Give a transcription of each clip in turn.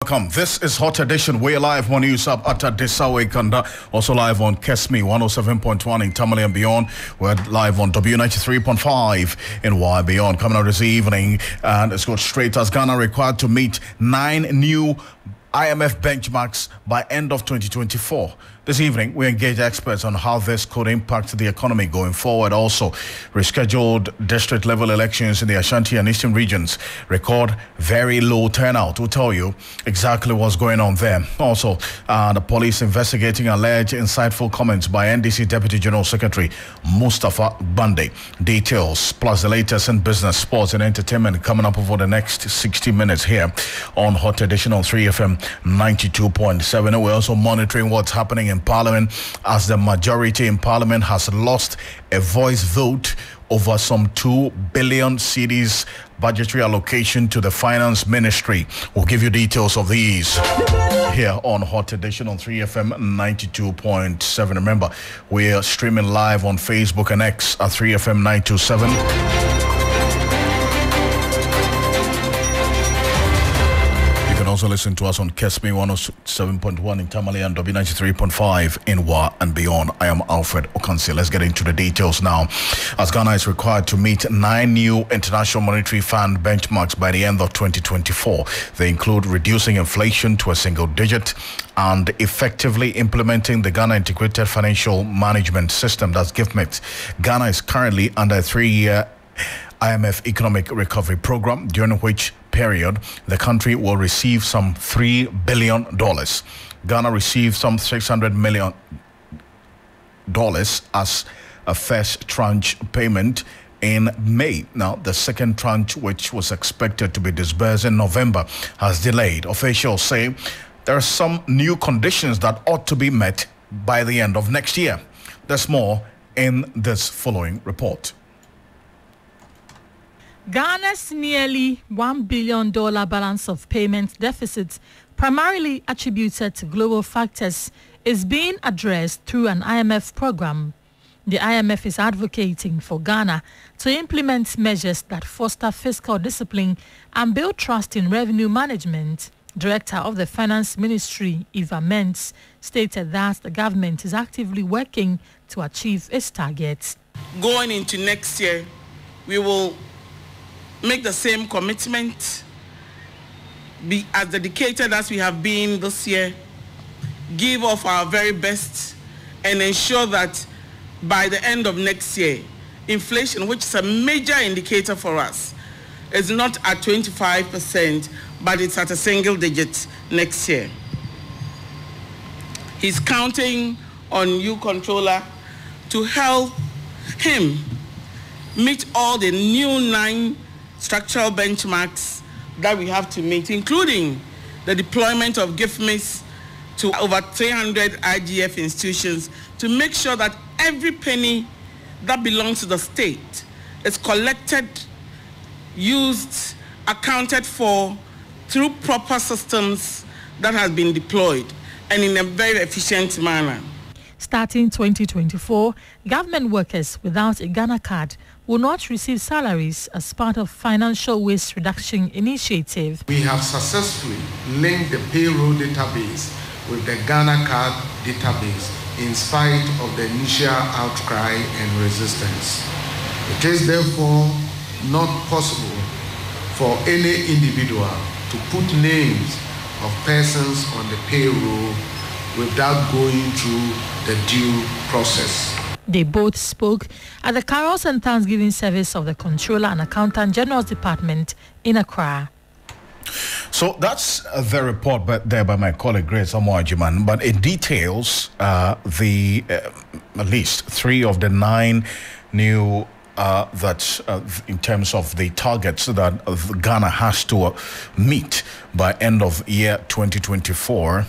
Welcome. This is Hot Edition. We're live on News Up at Desawe Kanda. Also live on Kesmi 107.1 in Tamale and beyond. We're live on W93.5 in Y beyond. Coming out this evening, and it's got straight as Ghana required to meet 9 new IMF benchmarks by end of 2024. This evening, we engage experts on how this could impact the economy going forward. Also, rescheduled district-level elections in the Ashanti and Eastern regions record very low turnout. We'll tell you exactly what's going on there. Also, the police investigating alleged insightful comments by NDC Deputy General Secretary Mustafa Bande. Details, plus the latest in business, sports, and entertainment coming up over the next 60 minutes here on Hot Edition on 3FM 92.7. We're also monitoring what's happening in Parliament, as the majority in Parliament has lost a voice vote over some 2 billion cedis budgetary allocation to the Finance Ministry. We'll give you details of these here on Hot Edition on 3FM 92.7. Remember, we're streaming live on Facebook and X at 3FM 927. Also listen to us on Kesmi 107.1 in Tamale and W93.5 in Wa and beyond. I am Alfred Ocansey. Let's get into the details now. As Ghana is required to meet 9 new International Monetary Fund benchmarks by the end of 2024. They include reducing inflation to a single digit and effectively implementing the Ghana Integrated Financial Management System, that's GIFMIT. Ghana is currently under a 3-year IMF economic recovery program, during which period the country will receive some $3 billion. Ghana received some $600 million as a first tranche payment in May. Now, the second tranche, which was expected to be disbursed in November, has delayed. Officials say there are some new conditions that ought to be met by the end of next year. There's more in this following report. Ghana's nearly $1 billion balance of payment deficit, primarily attributed to global factors, is being addressed through an IMF program. The IMF is advocating for Ghana to implement measures that foster fiscal discipline and build trust in revenue management. Director of the Finance Ministry, Eva Mentz, stated that the government is actively working to achieve its targets. Going into next year, we will make the same commitment, be as dedicated as we have been this year, give off our very best, and ensure that by the end of next year, inflation, which is a major indicator for us, is not at 25%, but it's at a single digit next year. He's counting on you, Controller, to help him meet all the new 9 structural benchmarks that we have to meet, including the deployment of GIFMIS to over 300 IGF institutions, to make sure that every penny that belongs to the state is collected, used, accounted for through proper systems that have been deployed and in a very efficient manner. Starting 2024, government workers without a Ghana card will not receive salaries as part of financial waste reduction initiative. We have successfully linked the payroll database with the Ghana card database in spite of the initial outcry and resistance. It is therefore not possible for any individual to put names of persons on the payroll without going through the due process. They both spoke at the Carols and Thanksgiving service of the Controller and Accountant General's Department in Accra. So that's the report there by my colleague Grace Amoajiman, but it details at least 3 of the 9 new in terms of the targets that Ghana has to meet by end of year 2024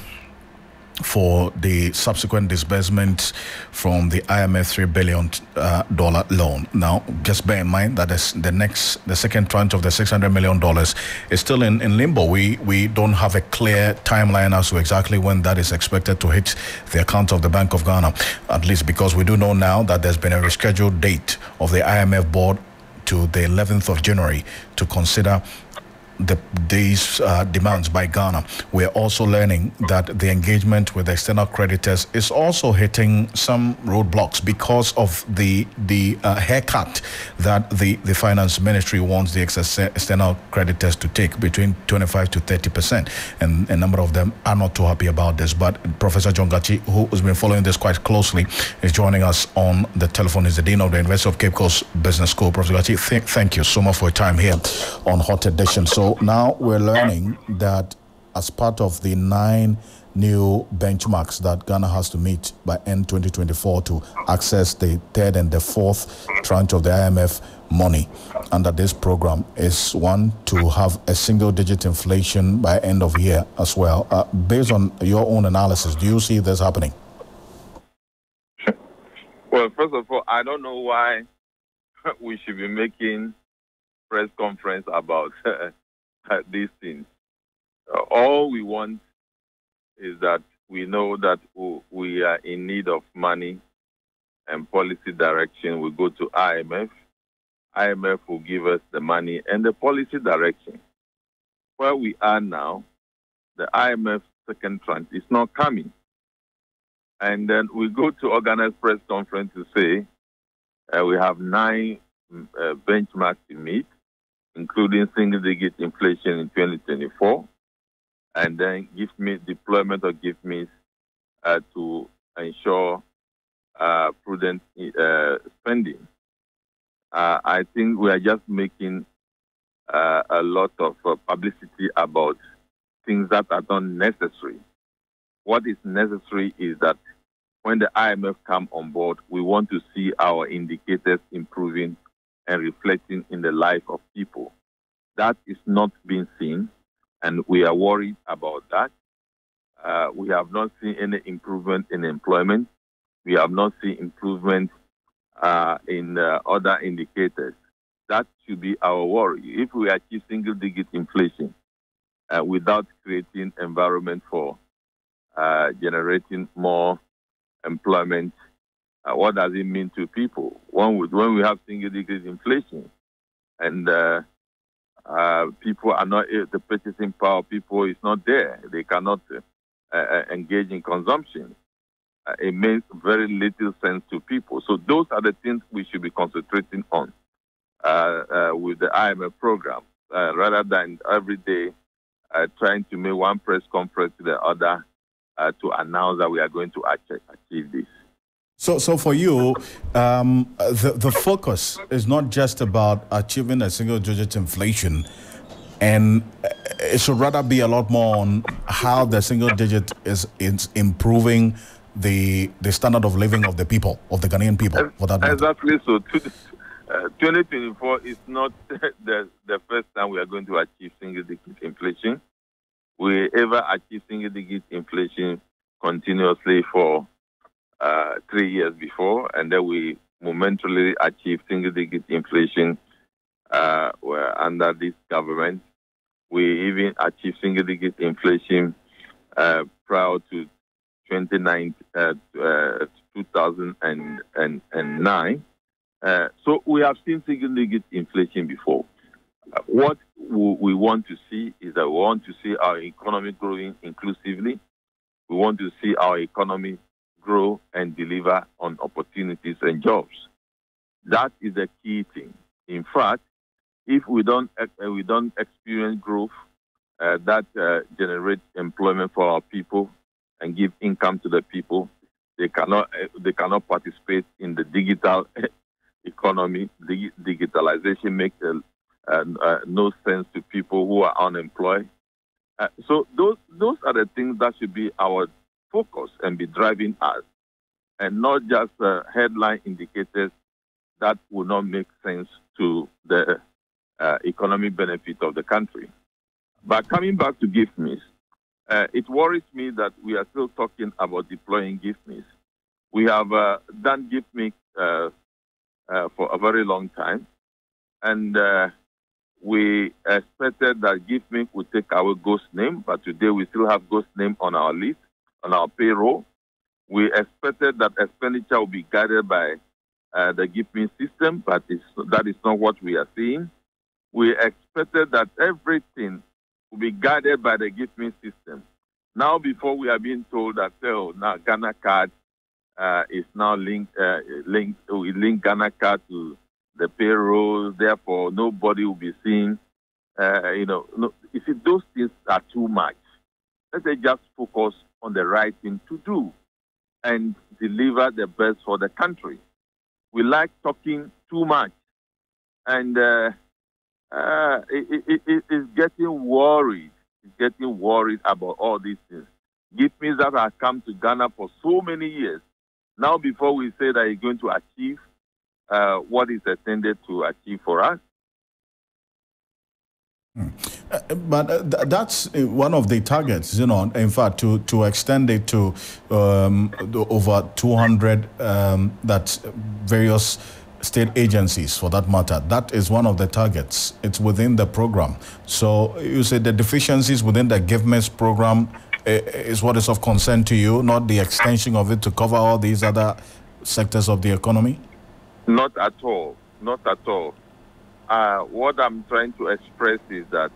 for the subsequent disbursement from the IMF $3 billion loan. Now, just bear in mind that the second tranche of the $600 million is still in limbo. We don't have a clear timeline as to exactly when that is expected to hit the account of the Bank of Ghana, at least because we do know now that there's been a rescheduled date of the IMF board to the 11th of January to consider these demands by Ghana, we're also learning that the engagement with external creditors is also hitting some roadblocks because of the haircut that the finance ministry wants the external creditors to take between 25 to 30%, and a number of them are not too happy about this. But Professor John Gachi, who has been following this quite closely, is joining us on the telephone. He's the Dean of the University of Cape Coast Business School. Professor Gachi, thank you so much for your time here on Hot Edition. So now we're learning that as part of the 9 new benchmarks that Ghana has to meet by end 2024 to access the 3rd and the 4th tranche of the IMF money under this program is one, to have a single-digit inflation by end of year as well. Based on your own analysis, do you see this happening? Well, first of all, I don't know why we should be making press conference about these things. All we want is that we know that we are in need of money and policy direction. We go to IMF. IMF will give us the money and the policy direction. Where we are now, the IMF second tranche is not coming. And then we go to organize press conference to say we have 9 benchmarks to meet, including single-digit inflation in 2024, and then deployment of GIFMIs to ensure prudent spending. I think we are just making a lot of publicity about things that are not necessary. What is necessary is that when the IMF come on board, we want to see our indicators improving and reflecting in the life of people. That is not being seen, and we are worried about that. We have not seen any improvement in employment. We have not seen improvement in other indicators. That should be our worry. If we achieve single-digit inflation without creating environment for generating more employment, what does it mean to people? When we have single-digit inflation and people are not, the purchasing power of people is not there, they cannot engage in consumption. It makes very little sense to people. So those are the things we should be concentrating on with the IMF program, rather than every day trying to make one press conference to the other to announce that we are going to achieve this. So for you, the focus is not just about achieving a single-digit inflation, and it should rather be a lot more on how the single-digit is improving the standard of living of the people, of the Ghanaian people. For that matter. Exactly. So 2024 is not the first time we are going to achieve single-digit inflation. We ever achieve single-digit inflation continuously for 3 years before, and then we momentarily achieved single-digit inflation under this government. We even achieved single-digit inflation prior to 2009. So we have seen single-digit inflation before. What we want to see is that we want to see our economy growing inclusively. We want to see our economy grow and deliver on opportunities and jobs. That is the key thing. In fact, if we don't experience growth that generates employment for our people and give income to the people, they cannot participate in the digital economy. Digitalization makes no sense to people who are unemployed. So those are the things that should be our focus and be driving us, and not just headline indicators that will not make sense to the economic benefit of the country. But coming back to GIFMIs, it worries me that we are still talking about deploying GIFMIs. We have done GIFMIs for a very long time, and we expected that GIFMIs would take our ghost name, but today we still have ghost name on our list, on our payroll. We expected that expenditure will be guided by the GIFMIs system, but that is not what we are seeing. we expected that everything will be guided by the Give Me system. Now, before we are being told that, oh, now Ghana card is now linked Ghana card to the payroll, therefore nobody will be seeing, no, you see, those things are too much. Let's just focus on the right thing to do and deliver the best for the country. We like talking too much, and it's getting worried. It's getting worried about all these things. Give me that have come to Ghana for so many years. Now, before we say that you're going to achieve what is intended to achieve for us. But that's one of the targets, in fact, to extend it to over 200 that various state agencies, for that matter. That is one of the targets. It's within the program. So you say the deficiencies within the government's program is what is of concern to you, not the extension of it to cover all these other sectors of the economy? Not at all. Not at all. What I'm trying to express is that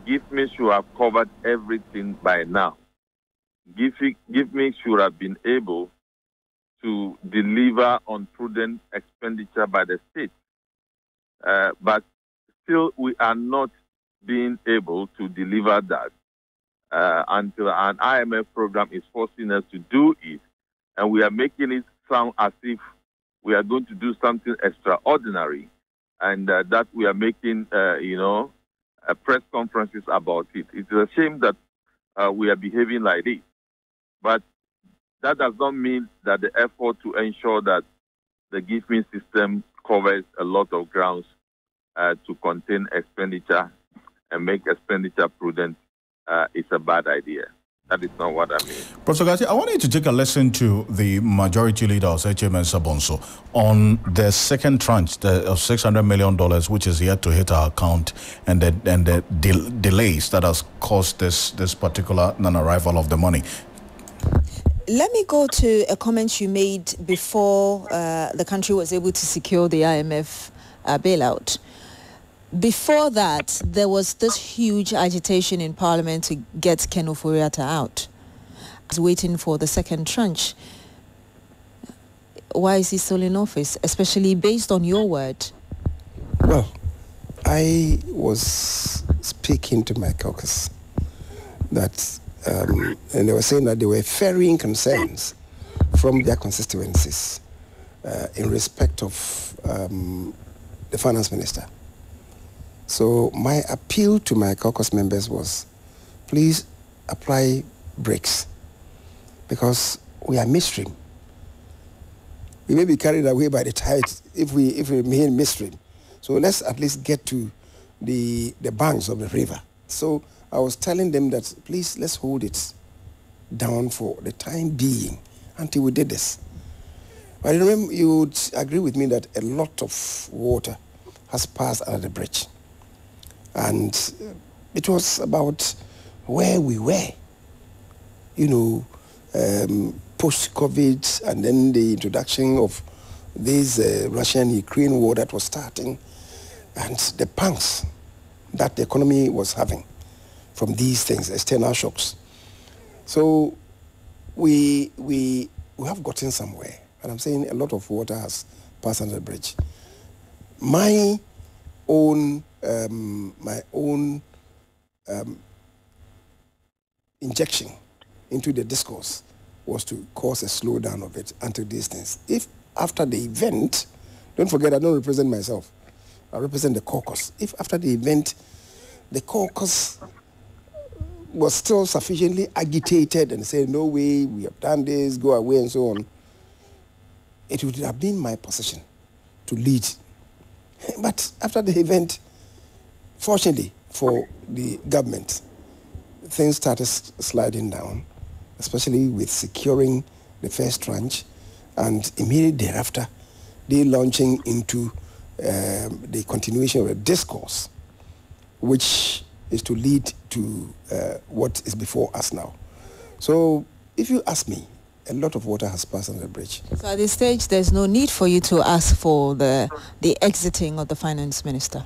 Give Me should have covered everything by now. Give Me should have been able to deliver on prudent expenditure by the state. But still, we are not being able to deliver that until an IMF program is forcing us to do it. And we are making it sound as if we are going to do something extraordinary, and that we are making, press conferences about it. It's a shame that we are behaving like this. But that does not mean that the effort to ensure that the Give Me system covers a lot of grounds to contain expenditure and make expenditure prudent is a bad idea. That is not what I mean. Professor Gatti, I want you to take a listen to the majority leader of HMN Sabonso on the second tranche of $600 million, which is yet to hit our account, and the delays that has caused this particular non-arrival of the money. Let me go to a comment you made before the country was able to secure the IMF bailout. Before that, there was this huge agitation in Parliament to get Ken Ofori-Atta out. I was waiting for the second tranche. Why is he still in office, especially based on your word? Well, I was speaking to my caucus that, and they were saying that they were ferrying concerns from their constituencies in respect of the finance minister. So my appeal to my caucus members was, please apply brakes, because we are midstream. We may be carried away by the tide if we remain midstream. So let's at least get to the banks of the river. So I was telling them that, please, let's hold it down for the time being until we did this. But remember, you would agree with me that a lot of water has passed under the bridge. And it was about where we were, post-COVID, and then the introduction of this Russian-Ukraine war that was starting, and the pangs that the economy was having from these things, external shocks. So we have gotten somewhere, and I'm saying a lot of water has passed under the bridge. My own injection into the discourse was to cause a slowdown of it until these things. If after the event, don't forget I don't represent myself, I represent the caucus. If after the event the caucus was still sufficiently agitated and said, no way, we have done this, go away and so on, it would have been my position to lead. But after the event, fortunately for the government, things started sliding down, especially with securing the first tranche, and immediately thereafter, they launching into the continuation of a discourse, which is to lead to what is before us now. So if you ask me, a lot of water has passed under the bridge. So at this stage, there's no need for you to ask for the exiting of the finance minister?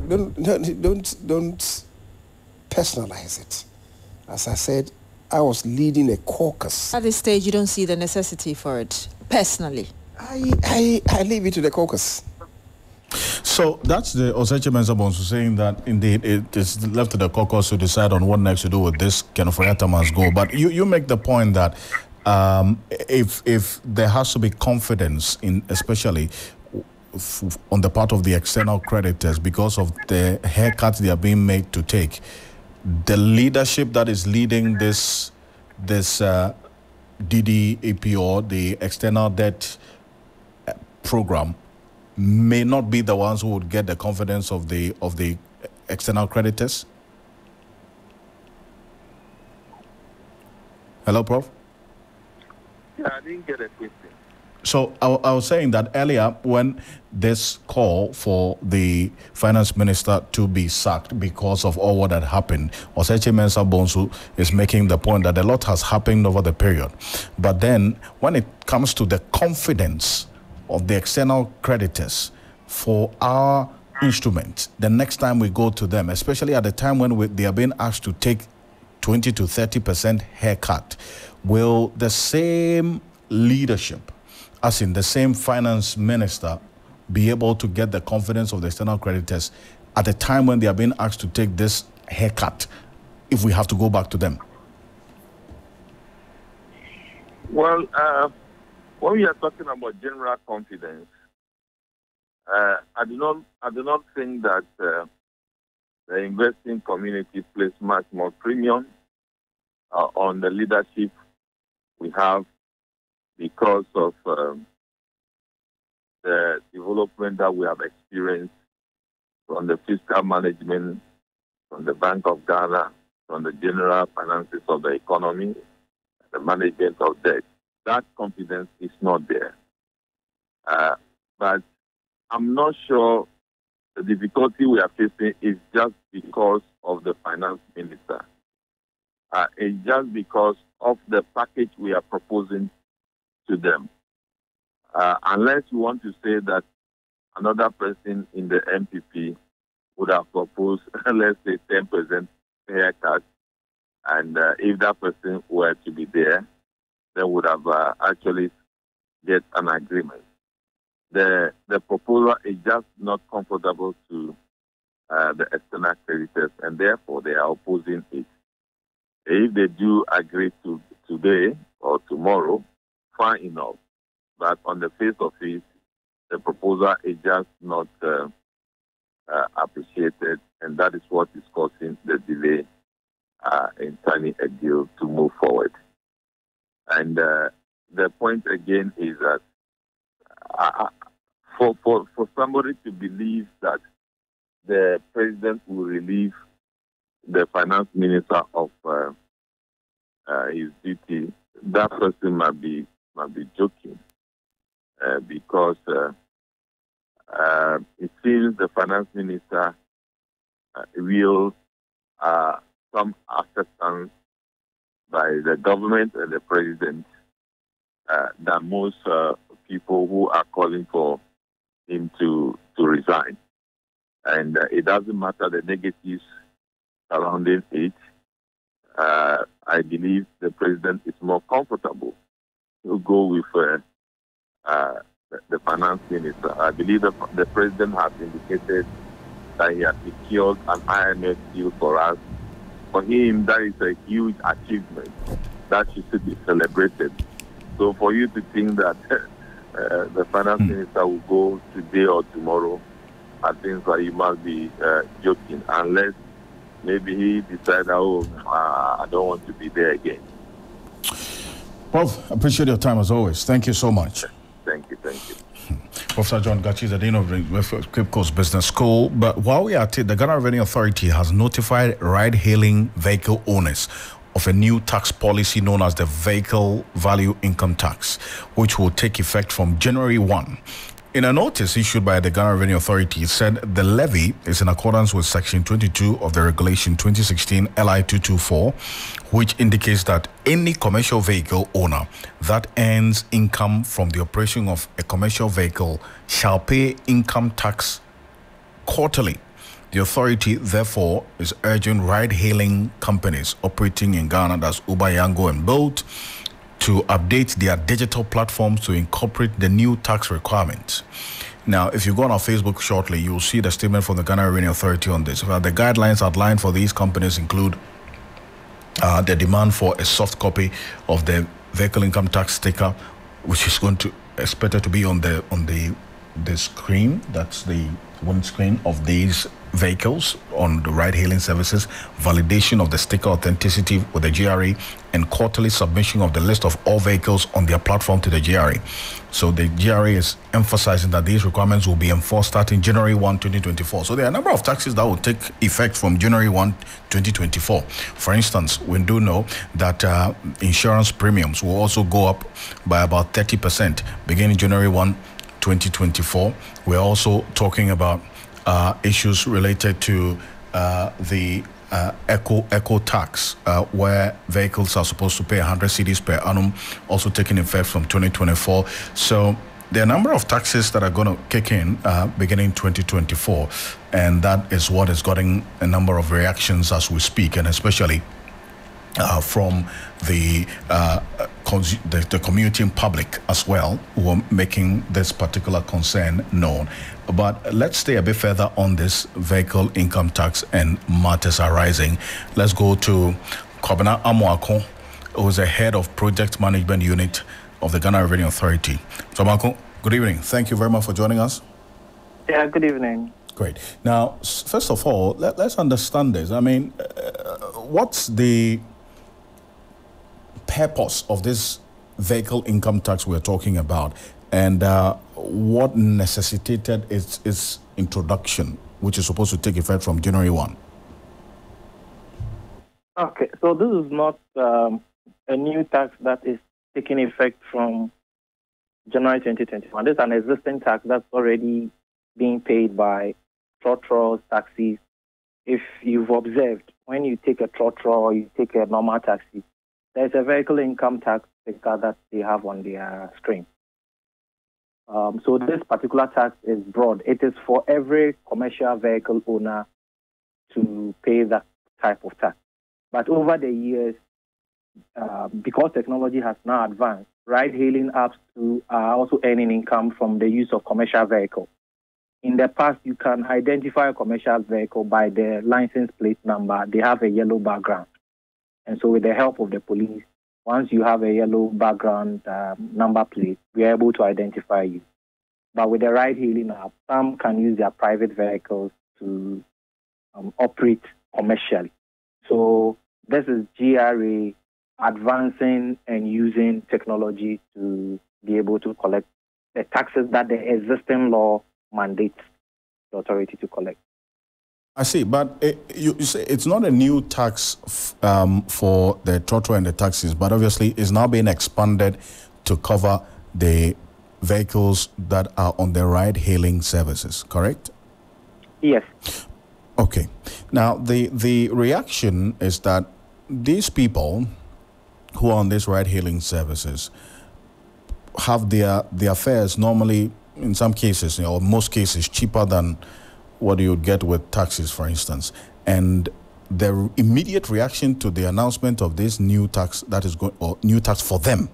don't personalize it. As I said, I was leading a caucus. At this stage, you don't see the necessity for it, personally? I leave it to the caucus. So that's the Oseche Mensah-Bonsu saying that indeed it is left to the caucus to decide on what next to do with this. Ken Ofori-Atta must go. But you make the point that if there has to be confidence in, especially on the part of the external creditors, because of the haircuts they are being made to take, the leadership that is leading this DDAP, the external debt program, may not be the ones who would get the confidence of the external creditors. Hello, Prof. Yeah, I didn't get a question. So I was saying that earlier when this call for the finance minister to be sacked because of all what had happened, Oseche Mensah-Bonsu is making the point that a lot has happened over the period. But then when it comes to the confidence of the external creditors for our instrument, the next time we go to them, especially at the time when they are being asked to take 20 to 30% haircut, will the same leadership, as in the same finance minister, be able to get the confidence of the external creditors at the time when they are being asked to take this haircut, if we have to go back to them? Well, when we are talking about general confidence, I do not think that the investing community places much more premium on the leadership we have because of the development that we have experienced from the fiscal management, from the Bank of Ghana, from the general finances of the economy, the management of debt. That confidence is not there. But I'm not sure the difficulty we are facing is just because of the finance minister. It's just because of the package we are proposing to them. Unless you want to say that another person in the MPP would have proposed, let's say, 10% haircut, and if that person were to be there, they would have actually get an agreement. The proposal is just not comfortable to the external creditors, and therefore they are opposing it. If they do agree to today or tomorrow, fine enough. But on the face of it, the proposal is just not appreciated, and that is what is causing the delay in signing a deal to move forward. And the point again is that for somebody to believe that the president will relieve the finance minister of his duty, that person might be joking, because it seems the finance minister will some acceptance by the government and the president that most people who are calling for him to resign. And it doesn't matter the negatives surrounding it. I believe the president is more comfortable to go with the finance minister. I believe the president has indicated that he has secured an IMF deal for us. For him, that is a huge achievement that should be celebrated. So for you to think that the finance minister will go today or tomorrow, I think that you must be joking, unless maybe he decided, I don't want to be there again. Prof, appreciate your time as always. Thank you so much. Thank you. Professor John Gachi is the Dean of the Cape Coast Business School. But while we are at it, the Ghana Revenue Authority has notified ride-hailing vehicle owners of a new tax policy known as the Vehicle Value Income Tax, which will take effect from January 1. In a notice issued by the Ghana Revenue Authority, it said the levy is in accordance with Section 22 of the Regulation 2016 LI 224, which indicates that any commercial vehicle owner that earns income from the operation of a commercial vehicle shall pay income tax quarterly The authority, therefore, is urging ride-hailing companies operating in Ghana, that's Uber, Yango, and Bolt, to update their digital platforms to incorporate the new tax requirements. Now, if you go on our Facebook shortly, you'll see the statement from the Ghana Revenue Authority on this. The guidelines outlined for these companies include the demand for a soft copy of the vehicle income tax sticker, which is expected to be on the screen. That's the windscreen of these vehicles on the ride-hailing services, validation of the sticker authenticity with the GRA, and quarterly submission of the list of all vehicles on their platform to the GRA. So the GRA is emphasizing that these requirements will be enforced starting January 1, 2024. So there are a number of taxes that will take effect from January 1, 2024. For instance, we do know that insurance premiums will also go up by about 30% beginning January 1, 2024. We're also talking about issues related to the eco tax, where vehicles are supposed to pay 100 cedis per annum, also taking effect from 2024. So there are a number of taxes that are going to kick in beginning 2024, and that is what is getting a number of reactions as we speak, and especially from the commuting public as well, who are making this particular concern known. But let's stay a bit further on this vehicle income tax and matters arising. Let's go to Kwabena Amoako, who is the head of project management unit of the Ghana Revenue Authority. So, Amoako, good evening. Thank you very much for joining us. Yeah, good evening. Great. Now, first of all, let's understand this. I mean, what's the purpose of this vehicle income tax we're talking about, and what necessitated its introduction, which is supposed to take effect from January 1? Okay, so this is not a new tax that is taking effect from January 2021. This is an existing tax that's already being paid by trotros, taxis. If you've observed, when you take a trotro or you take a normal taxi, there's a vehicle income tax sticker that they have on their screen. So this particular tax is broad. It is for every commercial vehicle owner to pay that type of tax. But over the years, because technology has now advanced, ride-hailing apps are also earning income from the use of commercial vehicles. In the past, you can identify a commercial vehicle by the license plate number. They have a yellow background. And so with the help of the police, once you have a yellow background number plate, we are able to identify you. But with the ride-hailing app, some can use their private vehicles to operate commercially. So this is GRA advancing and using technology to be able to collect the taxes that the existing law mandates the authority to collect. I see, but you say it's not a new tax for the trotro and the taxis, but obviously it's now being expanded to cover the vehicles that are on the ride-hailing services, correct? Yes. Okay. Now, the reaction is that these people who are on these ride-hailing services have their fares normally, in some cases, or most cases, cheaper than what you would get with taxis, for instance. And the immediate reaction to the announcement of this new tax that is going, or new tax for them,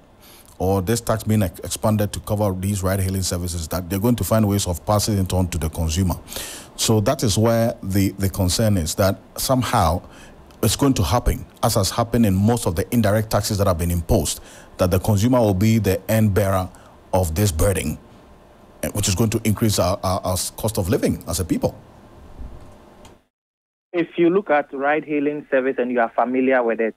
or this tax being expanded to cover these ride-hailing services, that they're going to find ways of passing it on to the consumer. So that is where the concern is, that somehow it's going to happen, as has happened in most of the indirect taxes that have been imposed, that the consumer will be the end bearer of this burden, which is going to increase our cost of living as a people. If you look at ride-hailing service and you are familiar with it,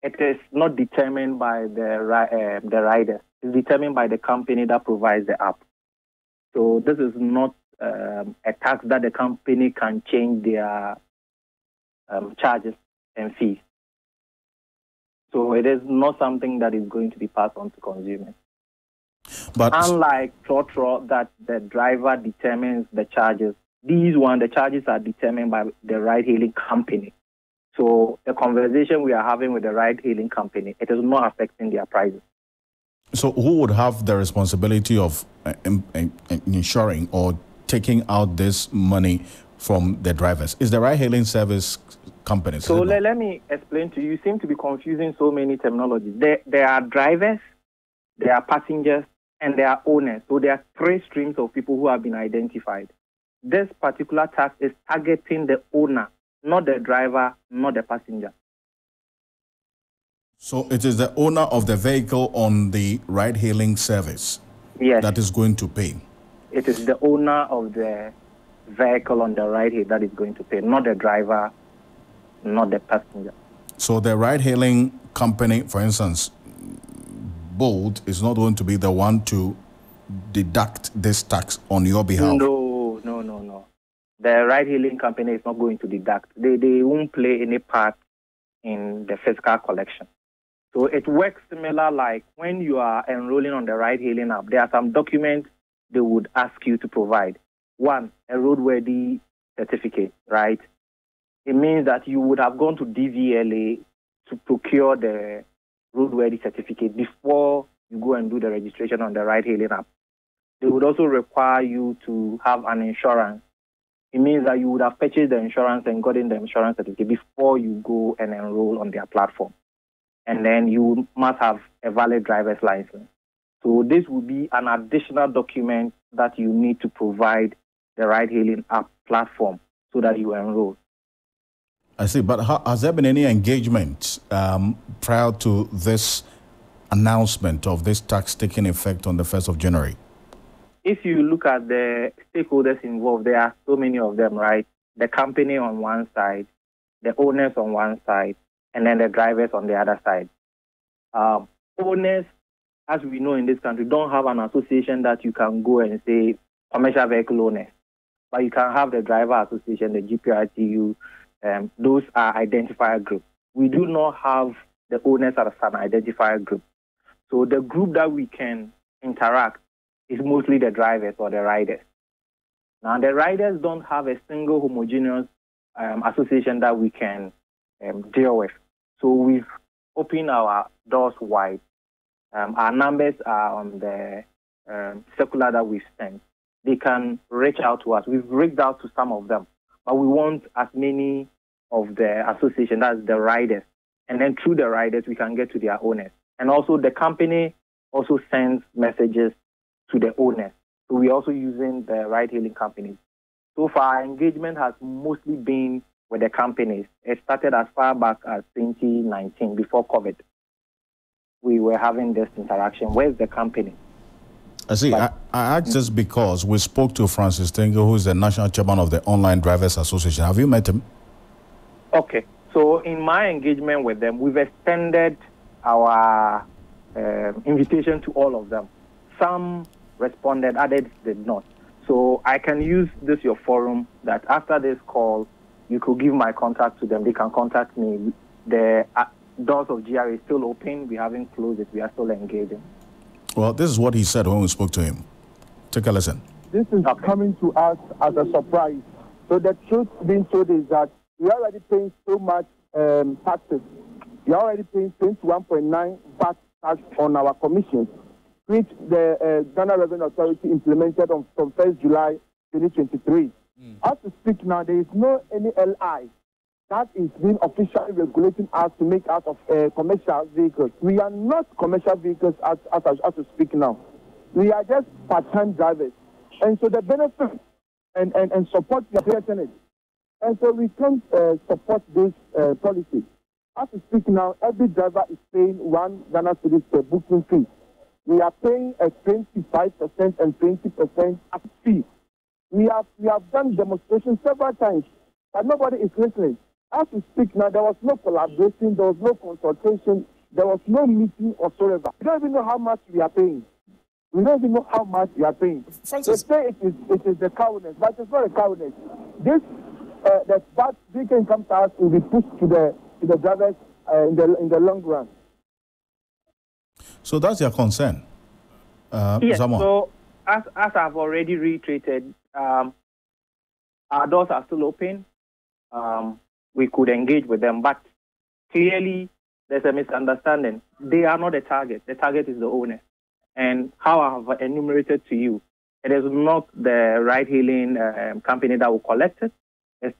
it is not determined by the rider. It's determined by the company that provides the app. So this is not a tax that the company can change their charges and fees. So it is not something that is going to be passed on to consumers. But unlike trotro, that the driver determines the charges, the charges are determined by the ride-hailing company. So the conversation we are having with the ride-hailing company, it is not affecting their prices. So who would have the responsibility of ensuring or taking out this money from the drivers? Is the ride-hailing service companies? So let me explain to you. You seem to be confusing so many terminologies. There are drivers, there are passengers, and there are owners. So there are three streams of people who have been identified. This particular tax is targeting the owner, not the driver, not the passenger. So it is the owner of the vehicle on the ride-hailing service that is going to pay? It is the owner of the vehicle on the ride-hail that is going to pay, not the driver, not the passenger. So the ride-hailing company, for instance, Bolt, is not going to be the one to deduct this tax on your behalf? No. The ride-hailing company is not going to deduct. They won't play any part in the fiscal collection. So it works similar like when you are enrolling on the ride-hailing app, there are some documents they would ask you to provide. One, a roadworthy certificate, right? It means that you would have gone to DVLA to procure the roadworthy certificate before you go and do the registration on the ride-hailing app. They would also require you to have an insurance. It means that you would have purchased the insurance and gotten the insurance certificate before you go and enroll on their platform. And then you must have a valid driver's license. So this will be an additional document that you need to provide the ride-hailing app platform so that you enroll. I see, but has there been any engagement prior to this announcement of this tax taking effect on the 1st of January? If you look at the stakeholders involved, there are so many of them, right? The company on one side, the owners on one side, and then the drivers on the other side. Owners, as we know in this country, don't have an association that you can go and say commercial vehicle owners. But you can have the driver association, the GPRTU, those are identifier groups. We do not have the owners as an identifier group. So the group that we can interact is mostly the drivers or the riders. Now, the riders don't have a single homogeneous association that we can deal with. So we've opened our doors wide. Our numbers are on the circular that we've sent. They can reach out to us. We've reached out to some of them, but we want as many of the association, that's the riders. And then through the riders, we can get to their owners. And also the company also sends messages to the owners. So we're also using the ride-hailing companies. So far, our engagement has mostly been with the companies. It started as far back as 2019, before COVID. We were having this interaction with the company. I see. I asked this because we spoke to Francis Tengo, who is the national chairman of the Online Drivers Association. Have you met him? Okay. So in my engagement with them, we've extended our invitation to all of them. Some responded, others did not. So I can use this your forum that after this call, you could give my contact to them. They can contact me. The doors of GRA is still open. We haven't closed it. We are still engaging. Well, this is what he said when we spoke to him. Take a listen. This is coming to us as a surprise. So the truth being told is that we are already paying so much taxes. We are already paying 21.9 VAT tax on our commissions, which the Ghana Revenue Authority implemented from 1st July 2023. As we speak now, there is no any LI that is being officially regulating us to make out of commercial vehicles. We are not commercial vehicles as we speak now. We are just part-time drivers. And so the benefit and support we are getting it. And so we can't support this policy. As we speak now, every driver is paying 1 Ghana cedis per booking fee. We are paying a 25% and 20% fee. We have done demonstrations several times, but nobody is listening. As we speak now, there was no collaboration, there was no consultation, there was no meeting whatsoever. We don't even know how much we are paying. We don't even know how much we are paying. Francis. They say it is the cowardice, but it's not a cowardice. This the VAT vehicle income tax will be pushed to the drivers in the long run. So that's your concern. Yes. So as I've already reiterated, our doors are still open. We could engage with them, but clearly there's a misunderstanding. They are not the target. The target is the owner. And how I have enumerated to you, it is not the ride-hailing company that will collect it. As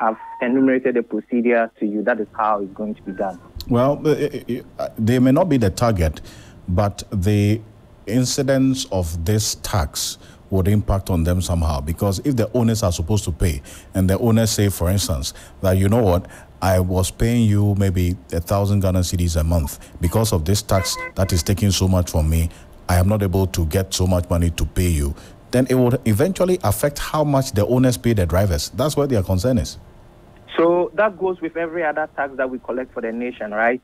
I've enumerated the procedure to you, that is how it's going to be done. Well, they may not be the target, but the incidence of this tax would impact on them somehow, because if the owners are supposed to pay and the owners say, for instance, that, you know what, I was paying you maybe 1,000 Ghana cedis a month, because of this tax that is taking so much from me, I am not able to get so much money to pay you, then it would eventually affect how much the owners pay the drivers. That's where their concern is. So that goes with every other tax that we collect for the nation, right?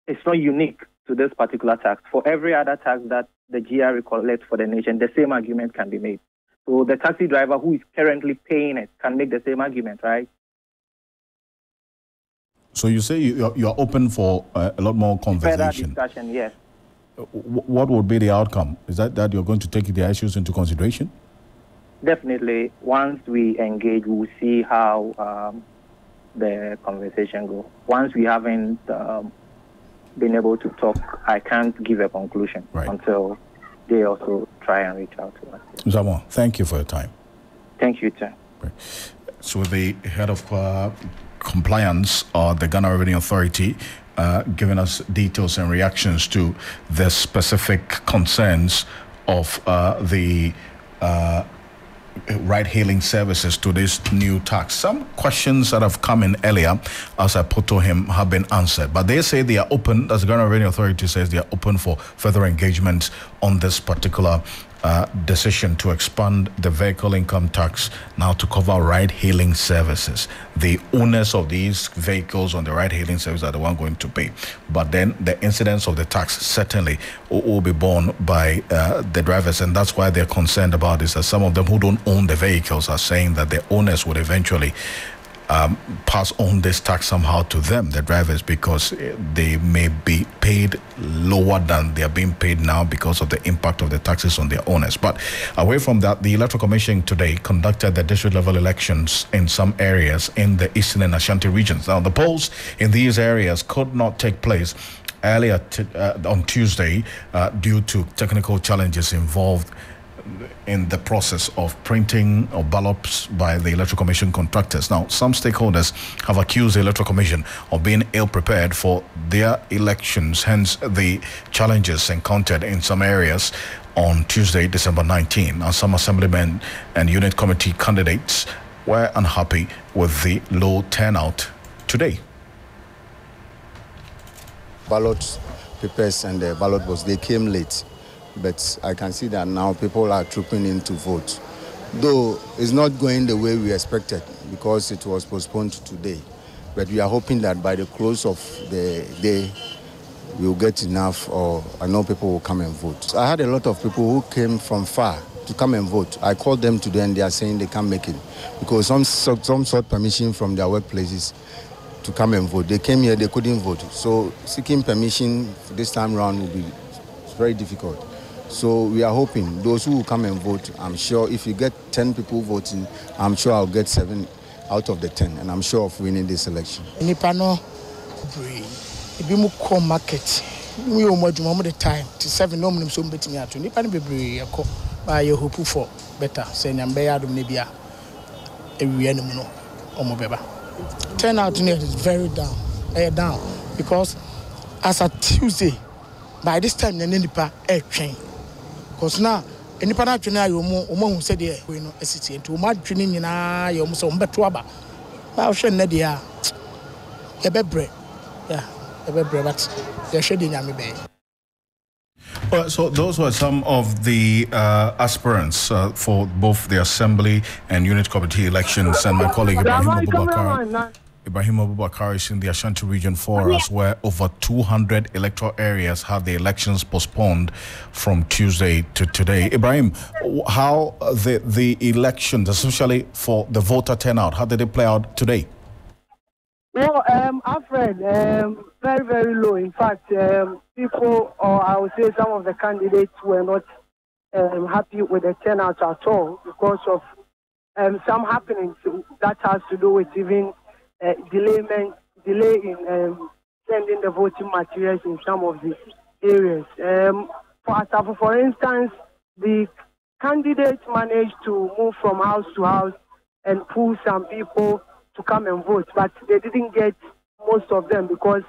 It's not unique to this particular tax. For every other tax that the GRA collects for the nation, the same argument can be made. So the taxi driver who is currently paying it can make the same argument, right? So you say you are open for a lot more conversation. Further discussion, yes. What would be the outcome? Is that you're going to take the issues into consideration? Definitely. Once we engage, we'll see how the conversation goes. Once we haven't been able to talk, I can't give a conclusion until they also try and reach out to us. Zamo, thank you for your time. Thank you, too. So the head of compliance of the Ghana Revenue Authority giving us details and reactions to the specific concerns of the ride-hailing services to this new tax. Some questions that have come in earlier, as I put to him, have been answered. But they say they are open, as the Ghana Revenue Authority says, they are open for further engagement on this particular decision to expand the vehicle income tax now to cover ride-hailing services. The owners of these vehicles on the ride-hailing service are the one going to pay. But then the incidence of the tax certainly will be borne by the drivers, and that's why they're concerned about this, as some of them who don't own the vehicles are saying that the owners would eventually pass on this tax somehow to them, the drivers, because they may be paid lower than they are being paid now because of the impact of the taxes on their owners. But away from that, the Electoral Commission today conducted the district level elections in some areas in the Eastern and Ashanti regions. Now, the polls in these areas could not take place earlier on Tuesday due to technical challenges involved in the process of printing of ballots by the Electoral Commission contractors. Now, some stakeholders have accused the Electoral Commission of being ill-prepared for their elections, hence the challenges encountered in some areas on Tuesday, December 19. Now, some assemblymen and unit committee candidates were unhappy with the low turnout today. Ballot papers and the ballot box, they came late. But I can see that now people are trooping in to vote. Though it's not going the way we expected because it was postponed today. But we are hoping that by the close of the day, we'll get enough, or I know people will come and vote. I had a lot of people who came from far to come and vote. I called them today and they are saying they can't make it because some sort permission from their workplaces to come and vote. They came here, they couldn't vote. So seeking permission this time around will be very difficult. So we are hoping those who will come and vote, I'm sure if you get 10 people voting, I'm sure I'll get 7 out of the 10, and I'm sure of winning this election. Nipano, Ibimu call market. We are more the time to 7 no minimum so betting out to Nipano be by your hope for better, saying I'm bayard of Nibia every animal or Mobeba. Turnout in it is very down because as a Tuesday, by this time, the Nipa air train. Because now, any part of you said, we know a city and too much training in our almost on Betuaba. I'll show Nadia a bebre. Yeah, a bebre, but they're shedding Yami Bay. Well, so those were some of the aspirants for both the Assembly and Unit Committee elections, and my colleague Ibrahim Abubakar is in the Ashanti region for us, where over 200 electoral areas had the elections postponed from Tuesday to today. Ibrahim, how the elections, especially for the voter turnout, how did it play out today? Well, Alfred, very, very low. In fact, people, or I would say some of the candidates, were not happy with the turnout at all because of some happenings that has to do with even delay in sending the voting materials in some of the areas. For instance, the candidates managed to move from house to house and pull some people to come and vote, but they didn't get most of them because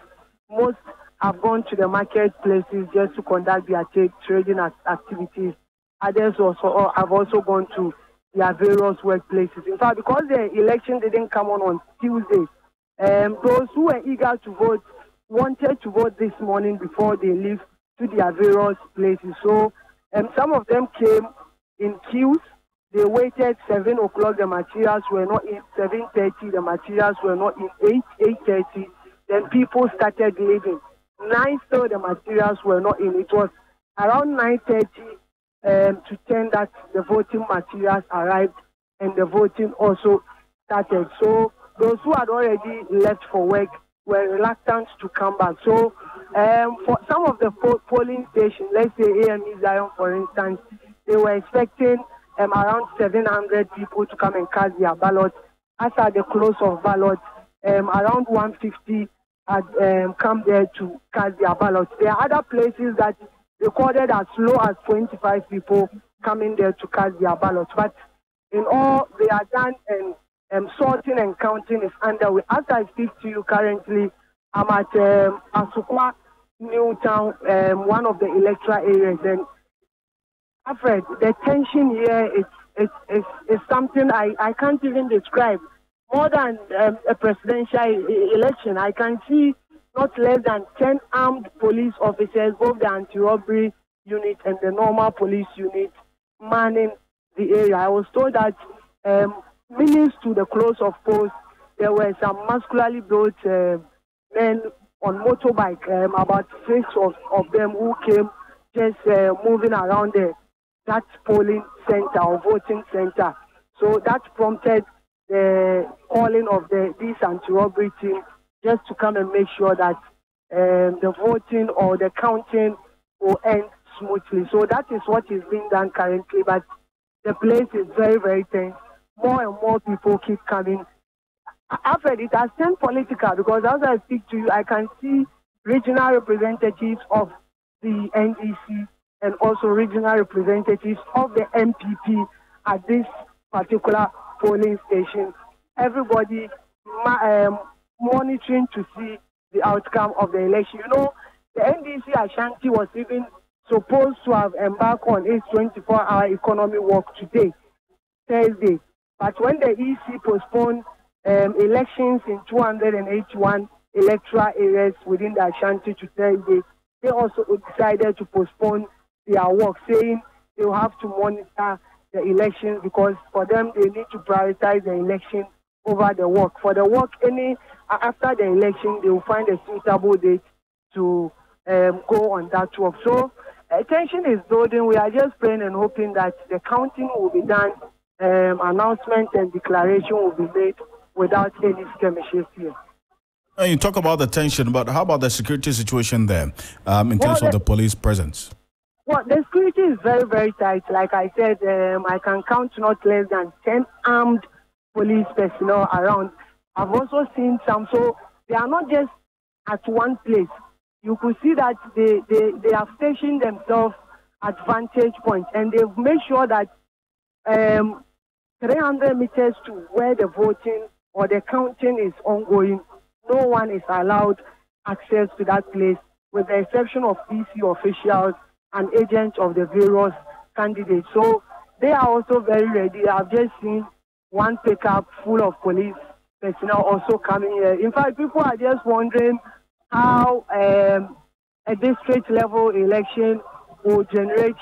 most have gone to the marketplaces just to conduct their trading activities. Others also have also gone to their various workplaces. In fact, because the election didn't come on Tuesday, those who were eager to vote wanted to vote this morning before they leave to their various places. So some of them came in queues. They waited 7 o'clock, the materials were not in. 7:30, the materials were not in. 8:30, then people started leaving. 9 still, the materials were not in. It was around 9:30 to 10 that the voting materials arrived and the voting also started. So those who had already left for work were reluctant to come back. So for some of the polling stations, let's say AME Zion, for instance, they were expecting around 700 people to come and cast their ballot. As at the close of ballot, around 150 had come there to cast their ballots. There are other places that recorded as low as 25 people coming there to cast their ballots. But in all, they are done and sorting and counting is underway. As I speak to you currently, I'm at Asukwa Newtown, one of the electoral areas. And Alfred, the tension here is something I can't even describe. More than a presidential election, I can see not less than 10 armed police officers, both the anti-robbery unit and the normal police unit, manning the area. I was told that minutes to the close of polls, there were some muscularly built men on motorbike, about 6 of them who came just moving around that polling center or voting center. So that prompted the calling of this anti-robbery team just to come and make sure that the voting or the counting will end smoothly. So that is what is being done currently, but the place is very, very tense. More and more people keep coming. Alfred, it has turned political because as I speak to you, I can see regional representatives of the NDC and also regional representatives of the MPP at this particular polling station. Everybody monitoring to see the outcome of the election. You know, the NDC Ashanti was even supposed to have embarked on its 24-hour economy walk today, Thursday. But when the EC postponed elections in 281 electoral areas within the Ashanti to Thursday, they also decided to postpone their work, saying they will have to monitor the elections because for them they need to prioritize the election over the work. For the work, after the election, they will find a suitable date to go on that work. So attention is building. We are just praying and hoping that the counting will be done, announcement and declaration will be made without any skirmishes here. You talk about the tension, but how about the security situation there in terms of the police presence? Well, the security is very, very tight. Like I said, I can count not less than 10 armed police personnel around. I've also seen some, so they are not just at one place. You could see that they have stationed themselves at vantage points, and they've made sure that 300 meters to where the voting or the counting is ongoing, no one is allowed access to that place, with the exception of EC officials and agents of the various candidates. So they are also very ready. I've just seen one pickup full of police personnel also coming here. In fact, people are just wondering how a district level election will generate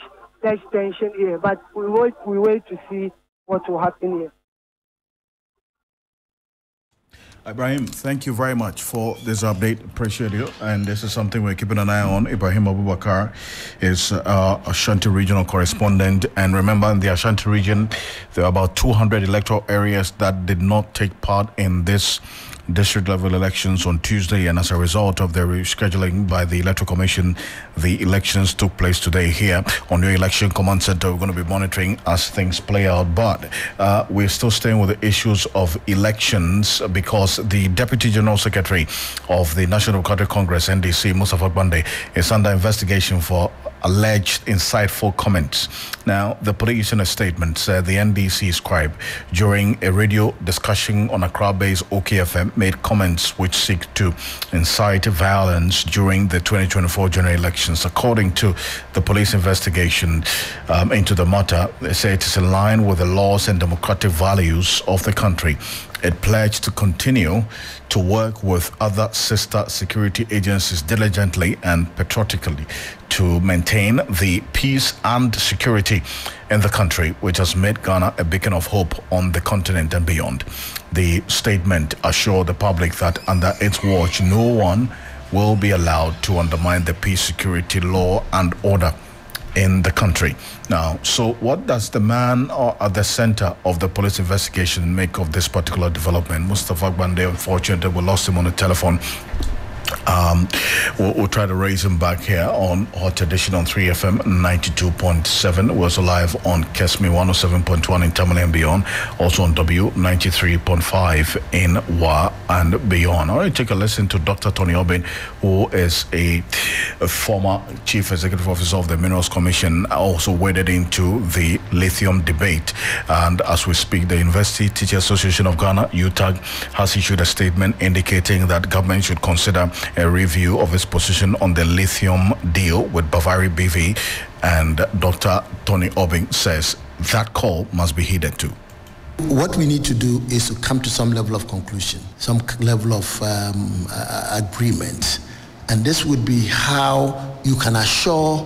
such tension here. But we wait to see what will happen here. Ibrahim, thank you very much for this update. Appreciate you. And this is something we're keeping an eye on. Ibrahim Abubakar is Ashanti regional correspondent. And remember, in the Ashanti region, there are about 200 electoral areas that did not take part in this district level elections on Tuesday, and as a result of the rescheduling by the Electoral Commission, the elections took place today here on your Election Command Center. We're going to be monitoring as things play out, but we're still staying with the issues of elections because the Deputy General Secretary of the National Democratic Congress, NDC, Mustafa Bande, is under investigation for alleged insightful comments. Now, the police in a statement said the NDC scribe, during a radio discussion on Accra-based OKFM, made comments which seek to incite violence during the 2024 general elections. According to the police investigation into the matter, they say it is in line with the laws and democratic values of the country. It pledged to continue to work with other sister security agencies diligently and patriotically to maintain the peace and security in the country, which has made Ghana a beacon of hope on the continent and beyond. The statement assured the public that under its watch, no one will be allowed to undermine the peace, security, law and order in the country. Now, so what does the man at the center of the police investigation make of this particular development? Mustafa Gbande, unfortunately, we lost him on the telephone. We'll try to raise him back here on Hot Edition on 3FM 92.7. We're also live on Kesmi 107.1 in Tamale and beyond. Also on W 93.5 in Wa and beyond. All right, take a listen to Dr. Tony Obin, who is a former Chief Executive Officer of the Minerals Commission, also waded into the lithium debate. And as we speak, the University Teachers Association of Ghana, UTAG, has issued a statement indicating that government should consider a review of its position on the lithium deal with Bavaria BV, and Dr. Tony Obin says that call must be heeded too. What we need to do is to come to some level of conclusion, some level of agreement, and this would be how you can assure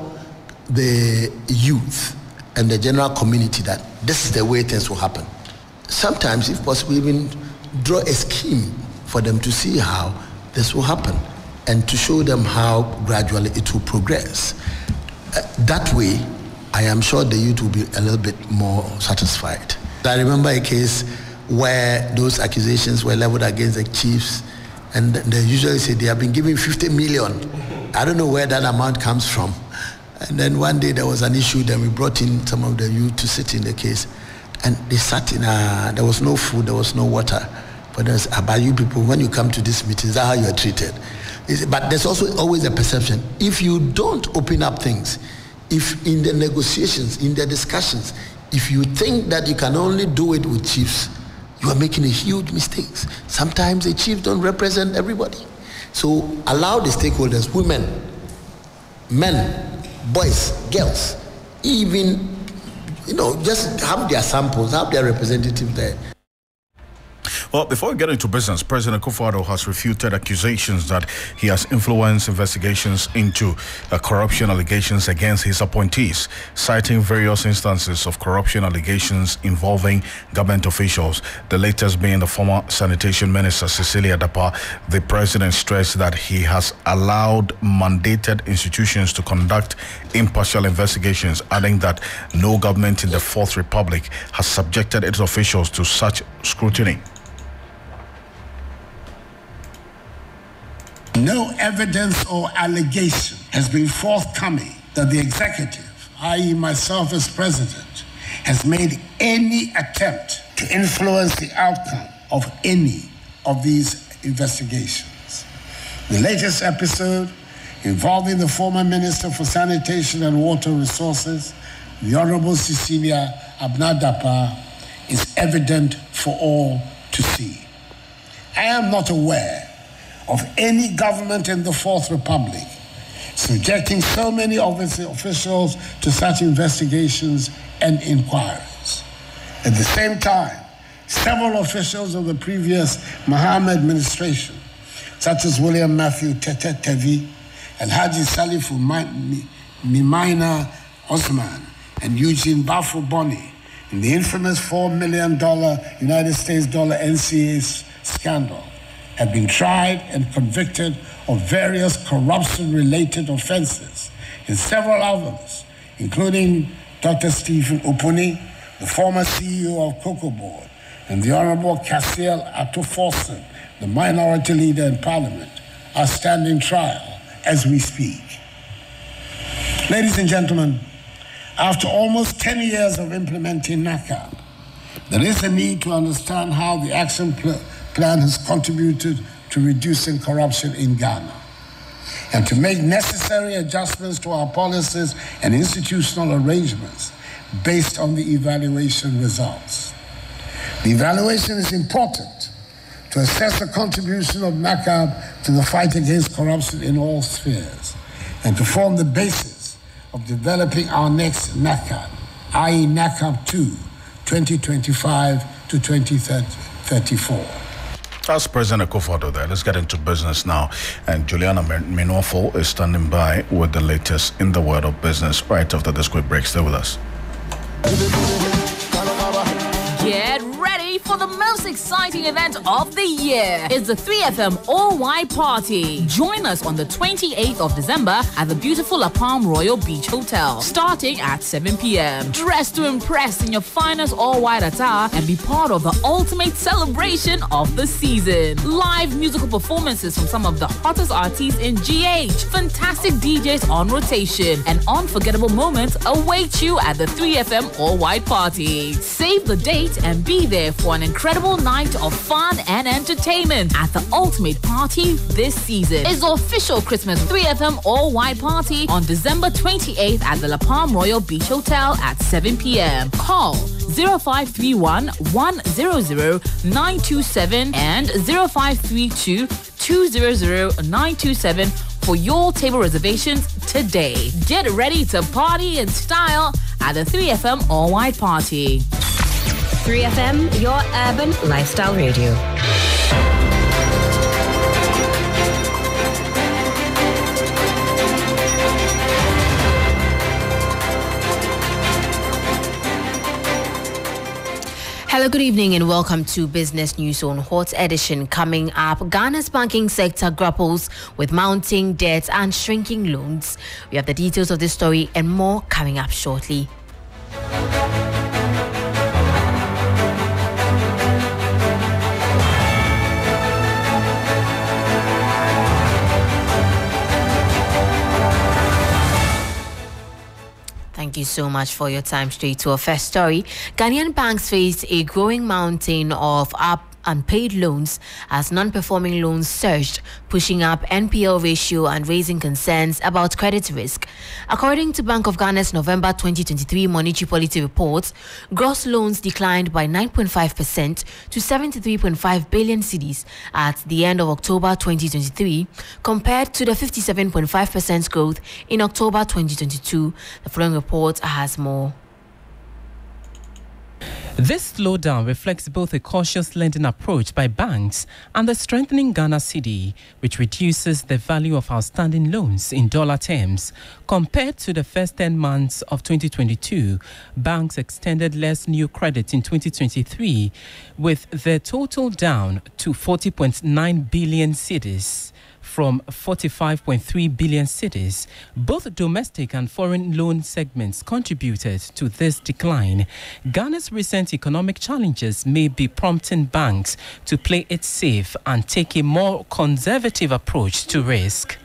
the youth and the general community that this is the way things will happen. Sometimes, if possible, even draw a scheme for them to see how this will happen and to show them how gradually it will progress. That way, I am sure the youth will be a little bit more satisfied. I remember a case where those accusations were leveled against the chiefs, and they usually say they have been given 50 million. I don't know where that amount comes from. And then one day there was an issue, then we brought in some of the youth to sit in the case, and they sat in there was no food, there was no water. But there's about you people, when you come to these meetings, that's how you are treated. But there's also always a perception. If you don't open up things, if in the negotiations, in the discussions, if you think that you can only do it with chiefs, you are making a huge mistake. Sometimes the chiefs don't represent everybody. So allow the stakeholders, women, men, boys, girls, even, just have their samples, have their representative there. Well, before we get into business, President Akufo-Addo has refuted accusations that he has influenced investigations into corruption allegations against his appointees, citing various instances of corruption allegations involving government officials, the latest being the former Sanitation Minister, Cecilia Dapa. The president stressed that he has allowed mandated institutions to conduct impartial investigations, adding that no government in the Fourth Republic has subjected its officials to such scrutiny. No evidence or allegation has been forthcoming that the executive, i.e. myself as president, has made any attempt to influence the outcome of any of these investigations. The latest episode involving the former Minister for Sanitation and Water Resources, the Honorable Cecilia Abnadapa, is evident for all to see. I am not aware of any government in the Fourth Republic subjecting so many of its officials to such investigations and inquiries. At the same time, several officials of the previous Mahama administration, such as William Matthew Tete Tevi and Haji Salifu Mimaina Osman and Eugene Bafo Boni in the infamous $4 million United States dollar NCA scandal, have been tried and convicted of various corruption-related offenses in several others, including Dr. Stephen Opuni, the former CEO of Cocoa Board, and the Honorable Cassiel Atoforsen, the minority leader in Parliament, are standing trial as we speak. Ladies and gentlemen, after almost 10 years of implementing NACA, there is a need to understand how the action plan has contributed to reducing corruption in Ghana. and to make necessary adjustments to our policies and institutional arrangements based on the evaluation results. The evaluation is important to assess the contribution of NACAB to the fight against corruption in all spheres and to form the basis of developing our next NACAB, i.e. NACAB 2, 2025 to 2034. That's President Akufo-Addo there. Let's get into business now. And Juliana Minofo is standing by with the latest in the world of business right after this quick break. Stay with us. Get ready for the most exciting event of the year. It's the 3FM All-White Party. Join us on the 28th of December at the beautiful La Palm Royal Beach Hotel, starting at 7 p.m. Dress to impress in your finest all-white attire and be part of the ultimate celebration of the season. Live musical performances from some of the hottest artists in GH, fantastic DJs on rotation, and unforgettable moments await you at the 3FM All-White Party. Save the date and be there for an incredible night of fun and entertainment at the ultimate party this season. It's the official Christmas 3FM All-White Party on December 28th at the La Palm Royal Beach Hotel at 7 p.m. Call 0531 100 927 and 0532 200 927 for your table reservations today. Get ready to party in style at the 3FM All-White Party. 3FM, your urban lifestyle radio. Hello, good evening and welcome to Business News on Hot Edition. Coming up, Ghana's banking sector grapples with mounting debt and shrinking loans. We have the details of this story and more coming up shortly. Thank you so much for your time. Straight to our first story. Ghanaian banks face a growing mountain of unpaid loans as non-performing loans surged, pushing up NPL ratio and raising concerns about credit risk. According to Bank of Ghana's November 2023 Monetary Policy Report, gross loans declined by 9.5% to 73.5 billion cedis at the end of October 2023, compared to the 57.5% growth in October 2022. The following report has more. This slowdown reflects both a cautious lending approach by banks and the strengthening Ghana cedi, which reduces the value of outstanding loans in dollar terms. Compared to the first 10 months of 2022, banks extended less new credit in 2023, with the total down to 40.9 billion cedis. From 45.3 billion cedis. Both domestic and foreign loan segments contributed to this decline. Ghana's recent economic challenges may be prompting banks to play it safe and take a more conservative approach to risk.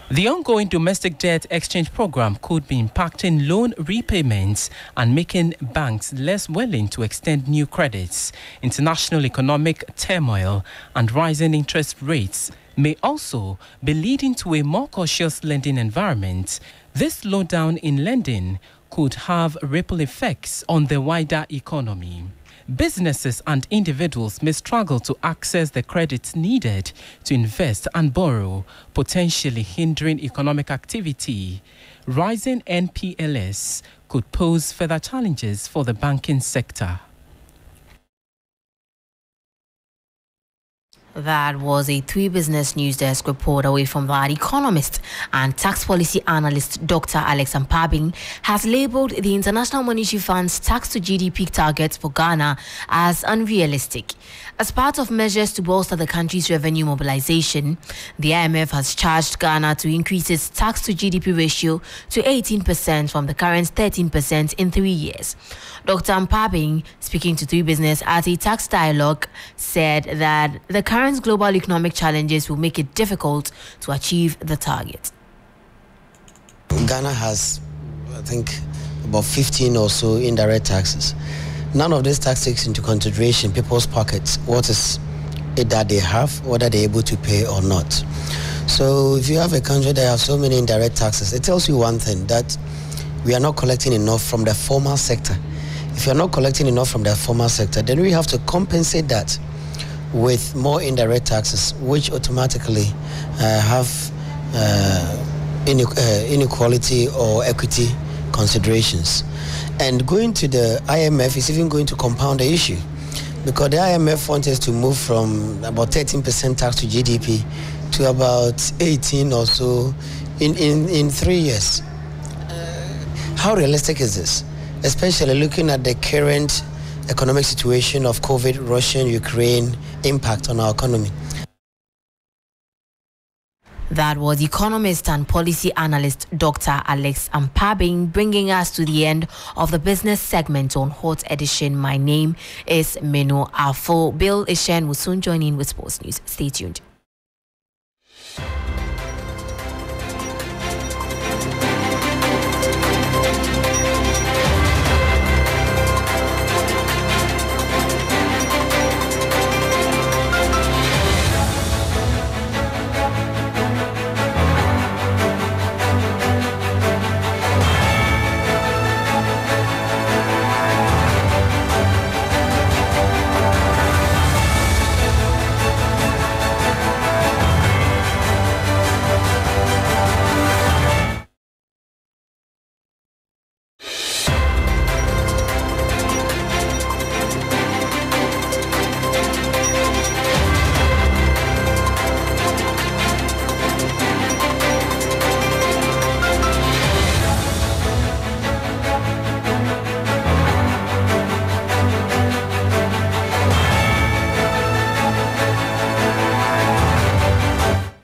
The ongoing domestic debt exchange program could be impacting loan repayments and making banks less willing to extend new credits. International economic turmoil and rising interest rates may also be leading to a more cautious lending environment. This slowdown in lending could have ripple effects on the wider economy. Businesses and individuals may struggle to access the credits needed to invest and borrow, potentially hindering economic activity. Rising NPLs could pose further challenges for the banking sector. That was a 3 Business News Desk report. Away from that, economist and tax policy analyst Dr. Alex Ampabing has labeled the International Monetary Fund's tax to GDP targets for Ghana as unrealistic. As part of measures to bolster the country's revenue mobilization, the IMF has charged Ghana to increase its tax to GDP ratio to 18% from the current 13% in 3 years. Dr. Ampabing, speaking to 3 Business at a tax dialogue, said that the current global economic challenges will make it difficult to achieve the target. Ghana has, I think, about 15 or so indirect taxes. None of this tax takes into consideration people's pockets, what is it that they have, whether they're able to pay or not. So if you have a country that has so many indirect taxes, it tells you one thing, that we are not collecting enough from the formal sector. If you are not collecting enough from the formal sector, then we have to compensate that with more indirect taxes, which automatically have inequality or equity considerations. And going to the IMF is even going to compound the issue, because the IMF wants us to move from about 13% tax to GDP to about 18 or so in 3 years. How realistic is this? Especially looking at the current economic situation of COVID, Russian-Ukraine impact on our economy. That was economist and policy analyst Dr. Alex Ampabing, bringing us to the end of the business segment on Hot Edition. My name is Meno Afo. Bill Ishen will soon join in with sports news. Stay tuned.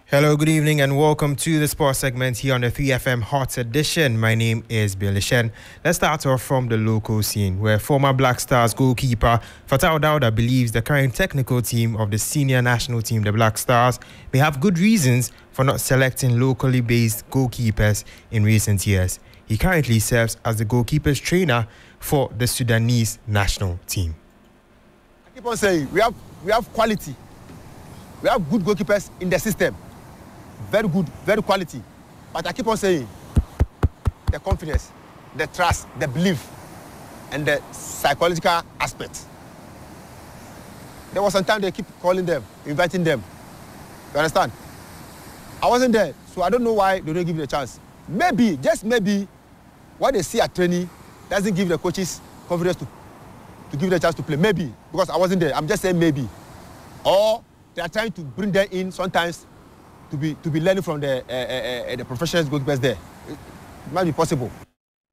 Hello, good evening and welcome to the sports segment here on the 3FM Hot Edition. My name is Bill Ishen. Let's start off from the local scene, where former Black Stars goalkeeper Fatal Dauda believes the current technical team of the senior national team, the Black Stars, may have good reasons for not selecting locally based goalkeepers in recent years. He currently serves as the goalkeepers trainer for the Sudanese national team. I keep on saying we have quality. We have good goalkeepers in the system. Very good, very quality. But I keep on saying the confidence, the trust, the belief, and the psychological aspect. There was some time they keep calling them, inviting them. You understand? I wasn't there, so I don't know why they don't give me a chance. Maybe, just maybe, what they see at training doesn't give the coaches confidence to give them a chance to play. Maybe, because I wasn't there. I'm just saying maybe. Or they are trying to bring them in sometimes to be learning from the professional goalkeepers there. It might be possible.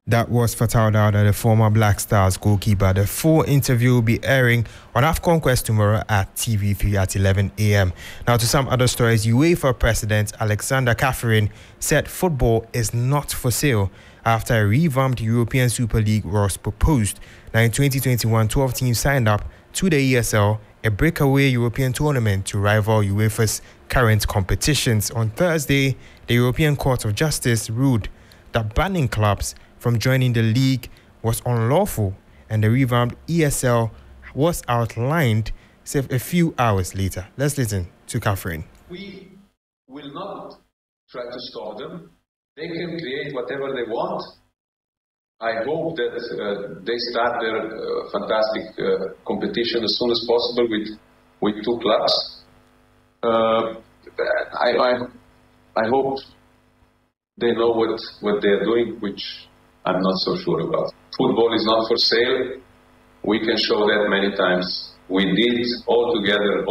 That was Fatal Dauda, the former Black Stars goalkeeper. The full interview will be airing on AFCON Quest tomorrow at TV3 at 11 a.m. Now to some other stories. UEFA President Alexander Catherine said football is not for sale after a revamped European Super League was proposed. Now in 2021, 12 teams signed up to the ESL, a breakaway European tournament to rival UEFA's current competitions. On Thursday, the European Court of Justice ruled that banning clubs from joining the league was unlawful, and the revamped ESL was outlined a few hours later. Let's listen to Catherine. We will not try to stop them. They can create whatever they want. I hope that they start their fantastic competition as soon as possible with two clubs. I hope they know what they're doing, which I'm not so sure about. Football is not for sale. We can show that many times. We did all together.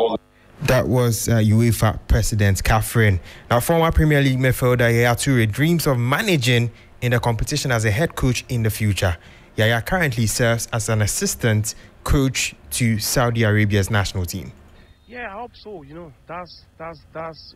That was UEFA President Catherine. Now, former Premier League midfielder Yaya Toure dreams of managing in the competition as a head coach in the future. Yaya currently serves as an assistant coach to Saudi Arabia's national team. Yeah, I hope so. That's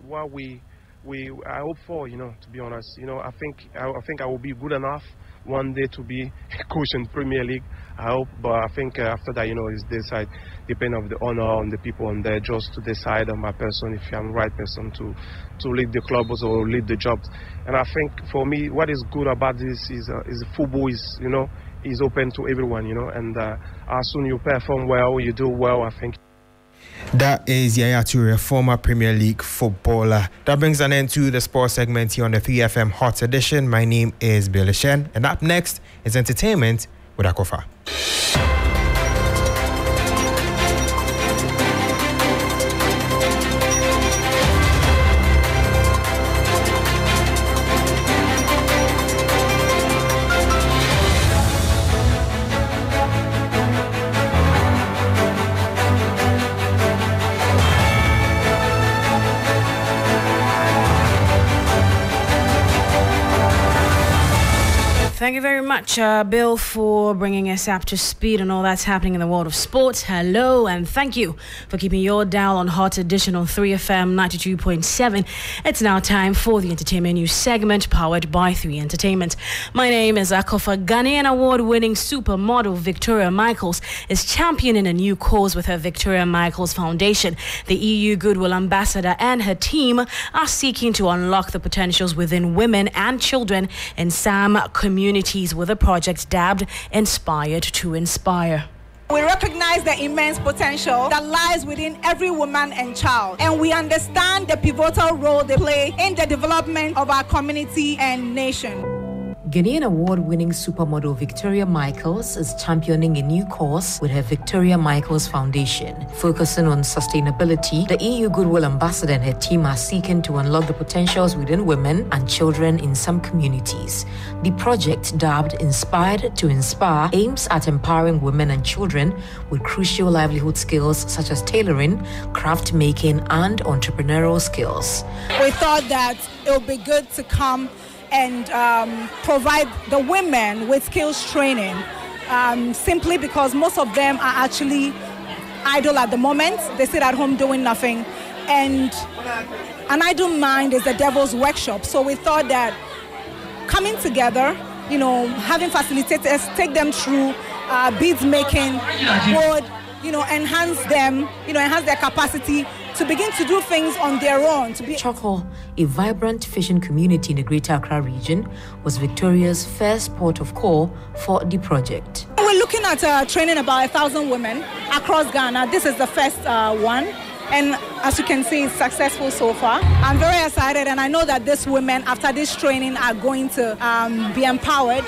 what I hope for. To be honest, I think I will be good enough one day to be a coach in Premier League. I hope, but I think after that, it's decide, depending on the honor on the people on there, just to decide on my person if I'm the right person to lead the club or lead the job. And I think for me, what is good about this is football is is open to everyone, and as soon you perform well, you do well, I think. That is Yaya Toure, former Premier League footballer. That brings an end to the sports segment here on the 3FM Hot Edition. My name is Billy Shen, and up next is entertainment with Akofa. Thank you very much, Bill, for bringing us up to speed on all that's happening in the world of sports. Hello, and thank you for keeping your dial on Hot Edition on 3FM 92.7. It's now time for the entertainment news segment powered by 3 Entertainment. My name is Akofa. Ghanaian award-winning supermodel Victoria Michaels is championing a new cause with her Victoria Michaels Foundation. The EU Goodwill Ambassador and her team are seeking to unlock the potentials within women and children in some communities with a project dubbed Inspired to Inspire. We recognize the immense potential that lies within every woman and child, and we understand the pivotal role they play in the development of our community and nation. Ghanaian award-winning supermodel Victoria Michaels is championing a new cause with her Victoria Michaels Foundation. Focusing on sustainability, the EU Goodwill Ambassador and her team are seeking to unlock the potentials within women and children in some communities. The project, dubbed Inspired to Inspire, aims at empowering women and children with crucial livelihood skills such as tailoring, craft making, and entrepreneurial skills. We thought that it would be good to come and provide the women with skills training, simply because most of them are actually idle at the moment. They sit at home doing nothing, and an idle mind is the devil's workshop. So we thought that coming together, having facilitators take them through beads making would, enhance them, enhance their capacity to begin to do things on their own. Choko, a vibrant fishing community in the Greater Accra region, was Victoria's first port of call for the project. We're looking at training about 1,000 women across Ghana. This is the first one, and as you can see, it's successful so far. I'm very excited, and I know that these women, after this training, are going to be empowered.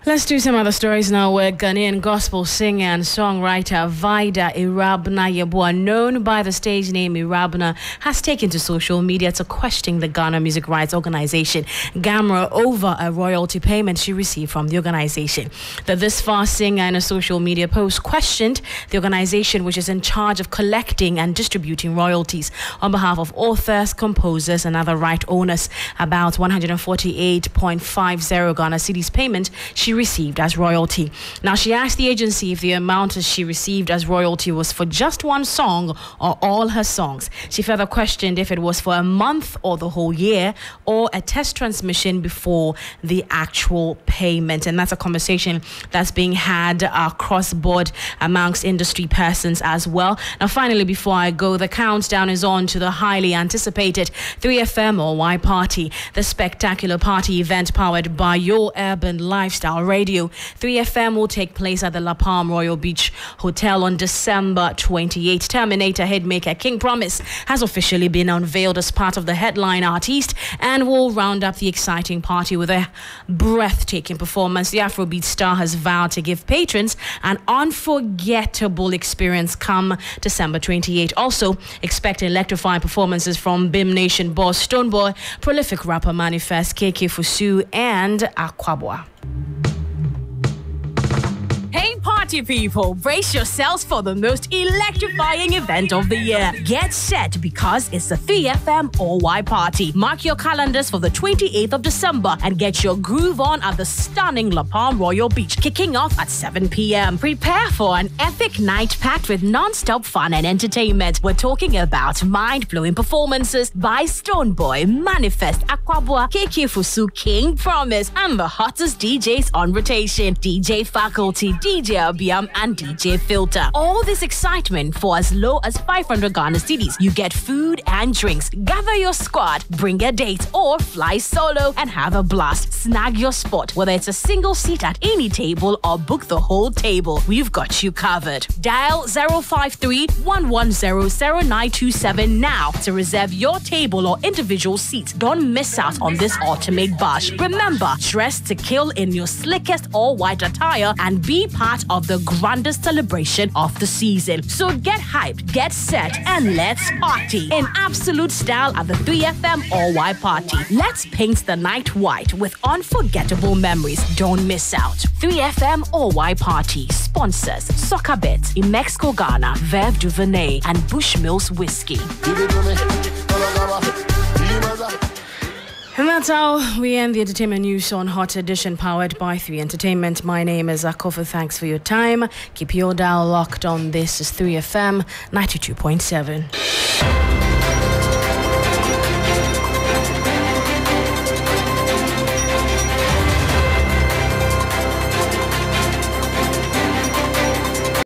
Let's do some other stories now, where Ghanaian gospel singer and songwriter Vida Irabna Yeboah, known by the stage name Irabna, has taken to social media to question the Ghana Music Rights Organization, GAMRA, over a royalty payment she received from the organization. The This Far singer, in a social media post, questioned the organization, which is in charge of collecting and distributing royalties on behalf of authors, composers, and other right owners, about 148.50 Ghana cedis payment she received as royalty. Now, she asked the agency if the amount she received as royalty was for just one song or all her songs. She further questioned if it was for a month or the whole year, or a test transmission before the actual payment. And that's a conversation that's being had across board amongst industry persons as well. Now, finally, before I go, the countdown is on to the highly anticipated 3FM or Y Party, the spectacular party event powered by your urban lifestyle radio. 3FM will take place at the La Palm Royal Beach Hotel on December 28. Terminator hitmaker King Promise has officially been unveiled as part of the headline artist and will round up the exciting party with a breathtaking performance. The Afrobeat star has vowed to give patrons an unforgettable experience come December 28. Also, expect electrifying performances from BIM Nation boss Stoneboy, prolific rapper Manifest, KK Fusu, and Aquabwa. Hey party people, brace yourselves for the most electrifying event of the year. Get set, because it's the 3FM All-Y Party. Mark your calendars for the 28th of December and get your groove on at the stunning La Palm Royal Beach, kicking off at 7 p.m. Prepare for an epic night packed with non-stop fun and entertainment. We're talking about mind-blowing performances by Stoneboy, Manifest, Aquabwa, KK Fusu, King Promise, and the hottest DJs on rotation. DJ Faculty, DJ Caribbean, and DJ Filter. All this excitement for as low as 500 Ghana cedis. You get food and drinks. Gather your squad, bring a date, or fly solo and have a blast. Snag your spot, whether it's a single seat at any table or book the whole table. We've got you covered. Dial 053-110-0927 now to reserve your table or individual seat. Don't miss out on this ultimate bash. Remember, dress to kill in your slickest all-white attire and be part of the grandest celebration of the season. So get hyped, get set, and let's party in absolute style at the 3FM all-white party. Let's paint the night white with unforgettable memories. Don't miss out. 3FM all-white party sponsors Soccerbet, Imexco Ghana, Verve Duvernay, and Bushmills Whiskey. And that's how we end the entertainment news on Hot Edition, powered by 3 Entertainment. My name is Akofa. Thanks for your time. Keep your dial locked on. This is 3FM 92.7.